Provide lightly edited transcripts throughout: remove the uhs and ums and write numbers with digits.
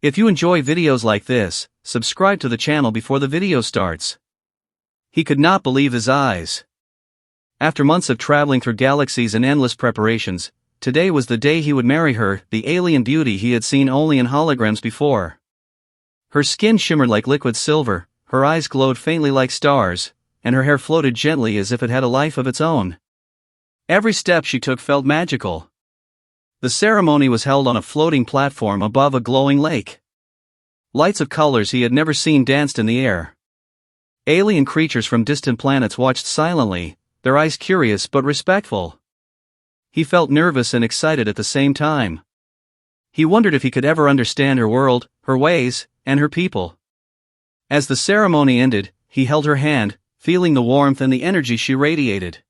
If you enjoy videos like this, subscribe to the channel before the video starts. He could not believe his eyes. After months of traveling through galaxies and endless preparations, today was the day he would marry her, the alien beauty he had seen only in holograms before. Her skin shimmered like liquid silver, her eyes glowed faintly like stars, and her hair floated gently as if it had a life of its own. Every step she took felt magical. The ceremony was held on a floating platform above a glowing lake. Lights of colors he had never seen danced in the air. Alien creatures from distant planets watched silently, their eyes curious but respectful. He felt nervous and excited at the same time. He wondered if he could ever understand her world, her ways, and her people. As the ceremony ended, he held her hand, feeling the warmth and the energy she radiated.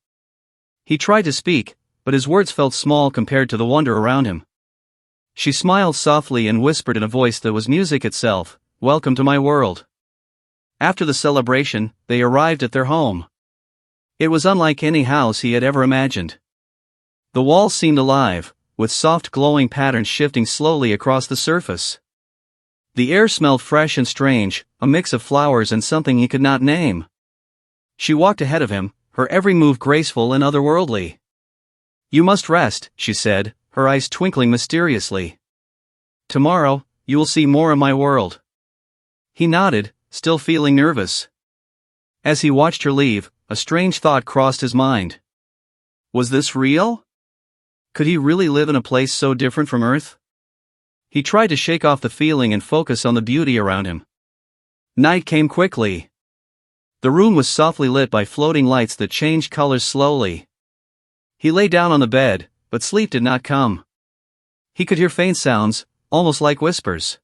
He tried to speak, but his words felt small compared to the wonder around him. She smiled softly and whispered in a voice that was music itself, "Welcome to my world." After the celebration, they arrived at their home. It was unlike any house he had ever imagined. The walls seemed alive, with soft glowing patterns shifting slowly across the surface. The air smelled fresh and strange, a mix of flowers and something he could not name. She walked ahead of him, her every move graceful and otherworldly. "You must rest," she said, her eyes twinkling mysteriously. "Tomorrow, you will see more of my world." He nodded, still feeling nervous. As he watched her leave, a strange thought crossed his mind. Was this real? Could he really live in a place so different from Earth? He tried to shake off the feeling and focus on the beauty around him. Night came quickly. The room was softly lit by floating lights that changed colors slowly. He lay down on the bed, but sleep did not come. He could hear faint sounds, almost like whispers.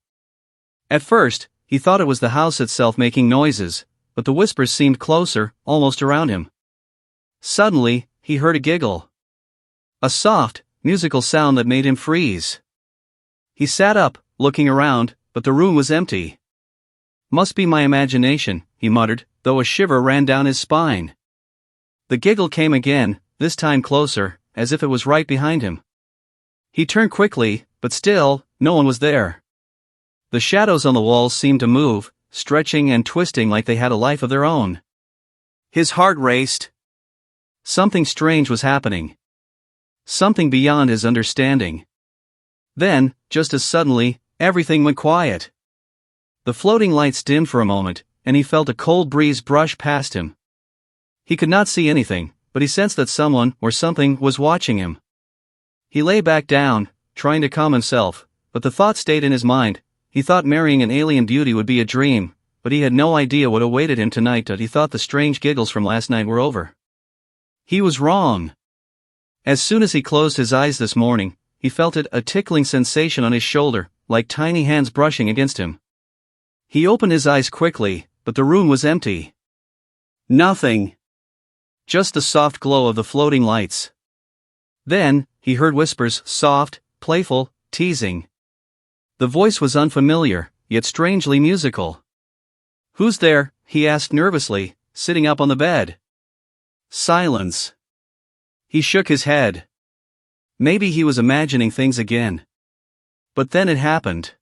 At first, he thought it was the house itself making noises, but the whispers seemed closer, almost around him. Suddenly, he heard a giggle. A soft, musical sound that made him freeze. He sat up, looking around, but the room was empty. "Must be my imagination," he muttered, though a shiver ran down his spine. The giggle came again, this time closer, as if it was right behind him. He turned quickly, but still, no one was there. The shadows on the walls seemed to move, stretching and twisting like they had a life of their own. His heart raced. Something strange was happening. Something beyond his understanding. Then, just as suddenly, everything went quiet. The floating lights dimmed for a moment, and he felt a cold breeze brush past him. He could not see anything, but he sensed that someone or something was watching him. He lay back down, trying to calm himself, but the thought stayed in his mind. He thought marrying an alien beauty would be a dream, but he had no idea what awaited him tonight. He thought the strange giggles from last night were over. He was wrong. As soon as he closed his eyes this morning, he felt a tickling sensation on his shoulder, like tiny hands brushing against him. He opened his eyes quickly, but the room was empty. Nothing. Just the soft glow of the floating lights. Then, he heard whispers, soft, playful, teasing. The voice was unfamiliar, yet strangely musical. "Who's there?" he asked nervously, sitting up on the bed. Silence. He shook his head. Maybe he was imagining things again. But then it happened.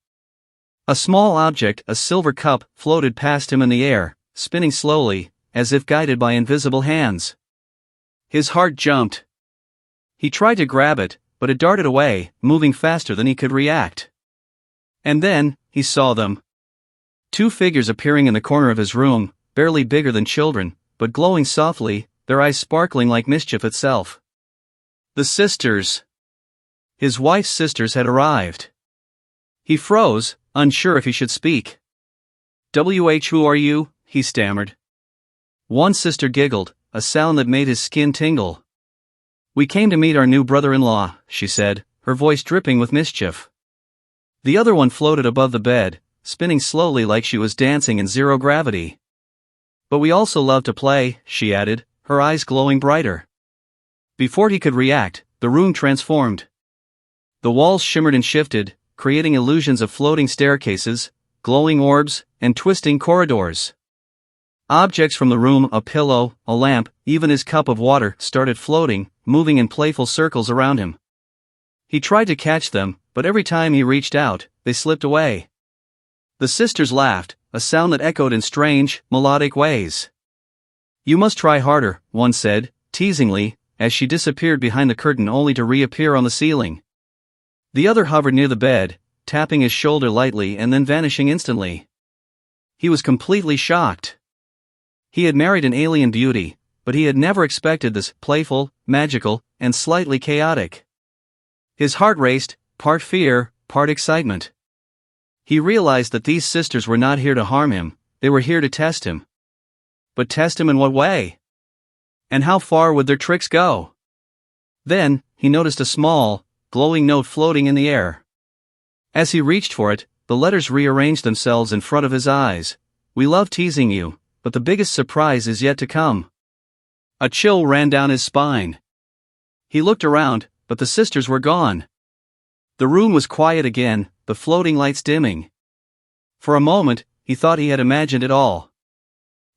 A small object, a silver cup, floated past him in the air, spinning slowly, as if guided by invisible hands. His heart jumped. He tried to grab it, but it darted away, moving faster than he could react. And then, he saw them. Two figures appearing in the corner of his room, barely bigger than children, but glowing softly, their eyes sparkling like mischief itself. The sisters. His wife's sisters had arrived. He froze, unsure if he should speak. Who are you?" he stammered. One sister giggled, a sound that made his skin tingle. "We came to meet our new brother-in-law," she said, her voice dripping with mischief. The other one floated above the bed, spinning slowly like she was dancing in zero gravity. "But we also love to play," she added, her eyes glowing brighter. Before he could react, the room transformed. The walls shimmered and shifted, creating illusions of floating staircases, glowing orbs, and twisting corridors. Objects from the room, a pillow, a lamp, even his cup of water, started floating, moving in playful circles around him. He tried to catch them, but every time he reached out, they slipped away. The sisters laughed, a sound that echoed in strange, melodic ways. "You must try harder," one said, teasingly, as she disappeared behind the curtain only to reappear on the ceiling. The other hovered near the bed, tapping his shoulder lightly and then vanishing instantly. He was completely shocked. He had married an alien beauty, but he had never expected this playful, magical, and slightly chaotic. His heart raced, part fear, part excitement. He realized that these sisters were not here to harm him, they were here to test him. But test him in what way? And how far would their tricks go? Then, he noticed a small, glowing note floating in the air. As he reached for it, the letters rearranged themselves in front of his eyes. "We love teasing you, but the biggest surprise is yet to come." A chill ran down his spine. He looked around, but the sisters were gone. The room was quiet again, the floating lights dimming. For a moment, he thought he had imagined it all.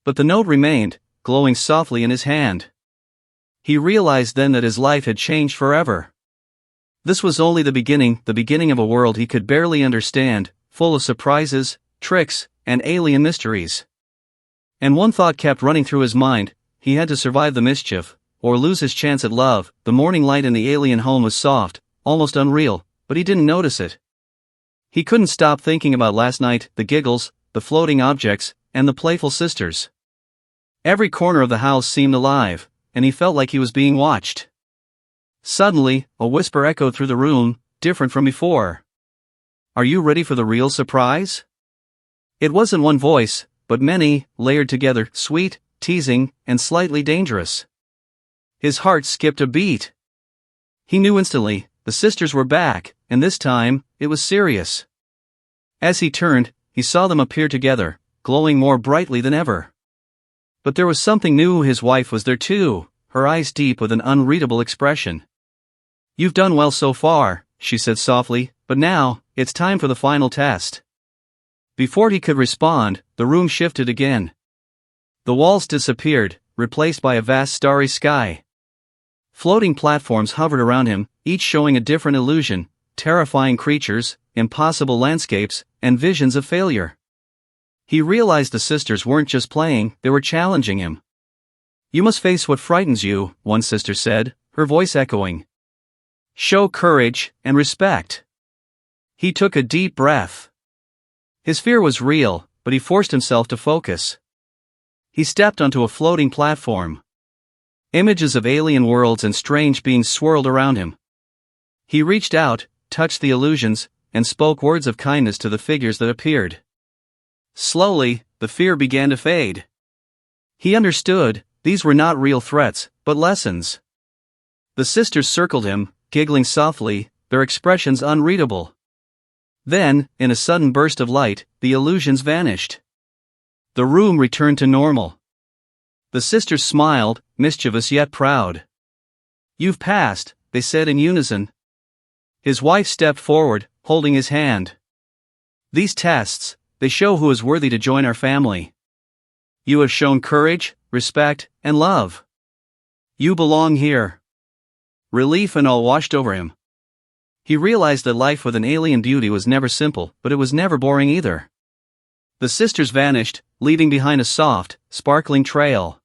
But the note remained, glowing softly in his hand. He realized then that his life had changed forever. This was only the beginning of a world he could barely understand, full of surprises, tricks, and alien mysteries. And one thought kept running through his mind: he had to survive the mischief, or lose his chance at love. The morning light in the alien home was soft, almost unreal, but he didn't notice it. He couldn't stop thinking about last night, the giggles, the floating objects, and the playful sisters. Every corner of the house seemed alive, and he felt like he was being watched. Suddenly, a whisper echoed through the room, different from before. "Are you ready for the real surprise?" It wasn't one voice, but many, layered together, sweet, teasing, and slightly dangerous. His heart skipped a beat. He knew instantly, the sisters were back, and this time, it was serious. As he turned, he saw them appear together, glowing more brightly than ever. But there was something new. His wife was there too, her eyes deep with an unreadable expression. "You've done well so far," she said softly, "but now, it's time for the final test." Before he could respond, the room shifted again. The walls disappeared, replaced by a vast starry sky. Floating platforms hovered around him, each showing a different illusion: terrifying creatures, impossible landscapes, and visions of failure. He realized the sisters weren't just playing, they were challenging him. "You must face what frightens you," one sister said, her voice echoing. "Show courage and respect." He took a deep breath. His fear was real, but he forced himself to focus. He stepped onto a floating platform. Images of alien worlds and strange beings swirled around him. He reached out, touched the illusions, and spoke words of kindness to the figures that appeared. Slowly, the fear began to fade. He understood, these were not real threats, but lessons. The sisters circled him, giggling softly, their expressions unreadable. Then, in a sudden burst of light, the illusions vanished. The room returned to normal. The sisters smiled, mischievous yet proud. "You've passed," they said in unison. His wife stepped forward, holding his hand. "These tests, they show who is worthy to join our family. You have shown courage, respect, and love. You belong here." Relief and awe washed over him. He realized that life with an alien beauty was never simple, but it was never boring either. The sisters vanished, leaving behind a soft, sparkling trail.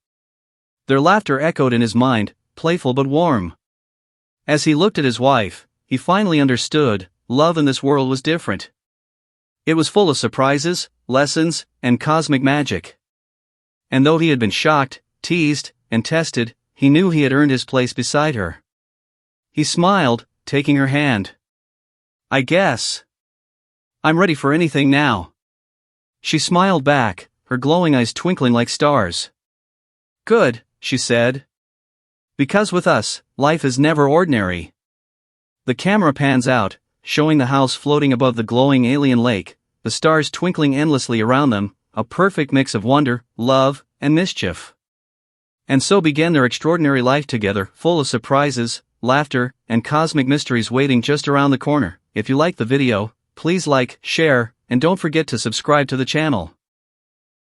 Their laughter echoed in his mind, playful but warm. As he looked at his wife, he finally understood, love in this world was different. It was full of surprises, lessons, and cosmic magic. And though he had been shocked, teased, and tested, he knew he had earned his place beside her. He smiled, taking her hand. "I guess I'm ready for anything now." She smiled back, her glowing eyes twinkling like stars. "Good," she said. "Because with us, life is never ordinary." The camera pans out, showing the house floating above the glowing alien lake, the stars twinkling endlessly around them, a perfect mix of wonder, love, and mischief. And so began their extraordinary life together, full of surprises, laughter, and cosmic mysteries waiting just around the corner. If you liked the video, please like, share, and don't forget to subscribe to the channel.